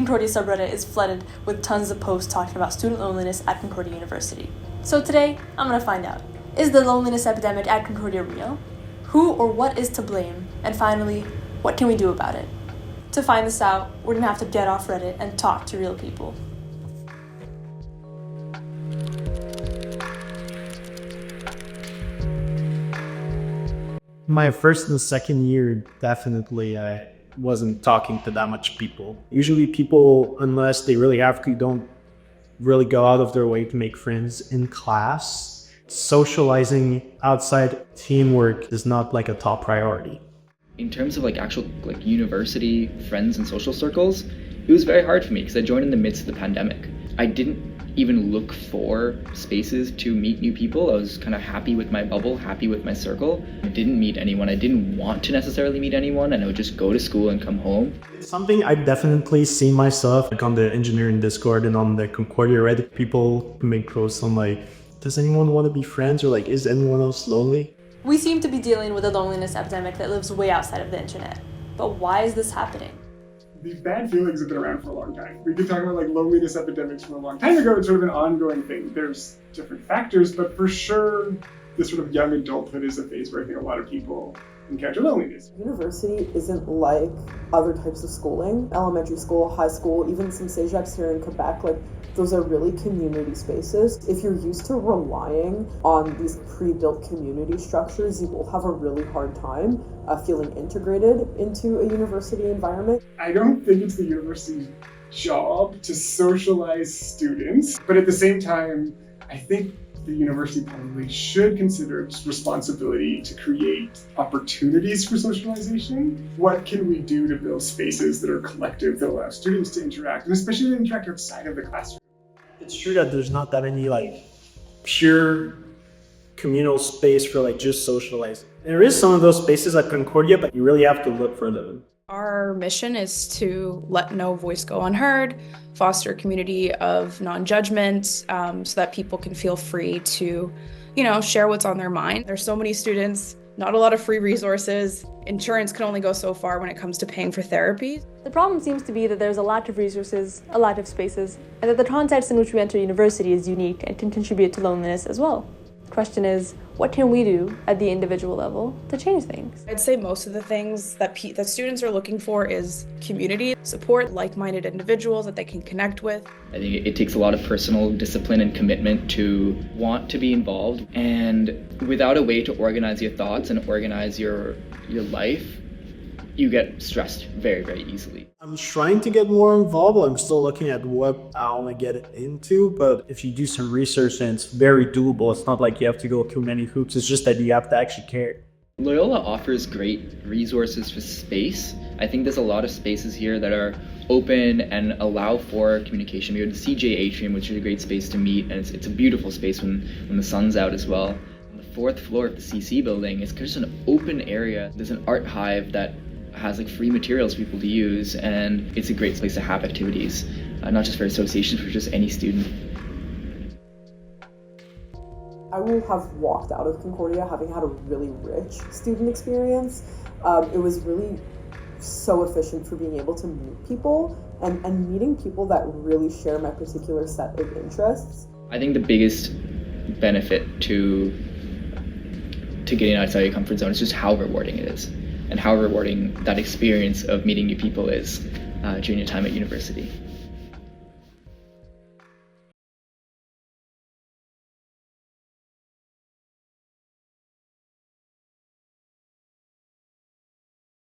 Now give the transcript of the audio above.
Concordia subreddit is flooded with tons of posts talking about student loneliness at Concordia University. So today, I'm going to find out, is the loneliness epidemic at Concordia real? Who or what is to blame? And finally, what can we do about it? To find this out, we're going to have to get off Reddit and talk to real people. My first and second year, definitely I wasn't talking to that much people. Usually people, unless they really have to, don't really go out of their way to make friends in class. Socializing outside teamwork is not like a top priority. In terms of actual university friends and social circles, it was very hard for me because I joined in the midst of the pandemic. I didn't even look for spaces to meet new people. I was kind of happy with my bubble, happy with my circle. I didn't meet anyone. I didn't want to necessarily meet anyone, and I would just go to school and come home. It's something I definitely see myself on the engineering Discord and on the Concordia Reddit. People make posts on does anyone want to be friends, or is anyone else lonely? We seem to be dealing with a loneliness epidemic that lives way outside of the internet. But why is this happening? These bad feelings have been around for a long time. We've been talking about loneliness epidemics from a long time ago. It's sort of an ongoing thing. There's different factors, but for sure, this sort of young adulthood is a phase where I think a lot of people encounter loneliness. University isn't like other types of schooling. Elementary school, high school, even some CEGEPs here in Quebec, those are really community spaces. If you're used to relying on these pre-built community structures, you will have a really hard time feeling integrated into a university environment. I don't think it's the university's job to socialize students, but at the same time, I think the university probably should consider its responsibility to create opportunities for socialization. What can we do to build spaces that are collective, that allow students to interact, and especially to interact outside of the classroom? It's true that there's not that many pure communal space for just socializing. There is some of those spaces at Concordia, but you really have to look for them. Our mission is to let no voice go unheard, foster a community of non-judgment, so that people can feel free to, share what's on their mind. There's so many students, not a lot of free resources. Insurance can only go so far when it comes to paying for therapy. The problem seems to be that there's a lack of resources, a lack of spaces, and that the context in which we enter university is unique and can contribute to loneliness as well. The question is, what can we do at the individual level to change things? I'd say most of the things that students are looking for is community, support like-minded individuals that they can connect with. I think it takes a lot of personal discipline and commitment to want to be involved, and without a way to organize your thoughts and organize your life, you get stressed very, very easily. I'm trying to get more involved. I'm still looking at what I want to get into, but if you do some research, then it's very doable. It's not like you have to go through many hoops. It's just that you have to actually care. Loyola offers great resources for space. I think there's a lot of spaces here that are open and allow for communication. We have the CJ Atrium, which is a great space to meet, and it's a beautiful space when the sun's out as well. On the 4th floor of the CC building, it's just an open area. There's an art hive that has free materials for people to use, and it's a great place to have activities, not just for associations, for just any student. I will have walked out of Concordia having had a really rich student experience. It was really so efficient for being able to meet people and meeting people that really share my particular set of interests. I think the biggest benefit to getting outside your comfort zone is just how rewarding it is, and how rewarding that experience of meeting new people is during your time at university.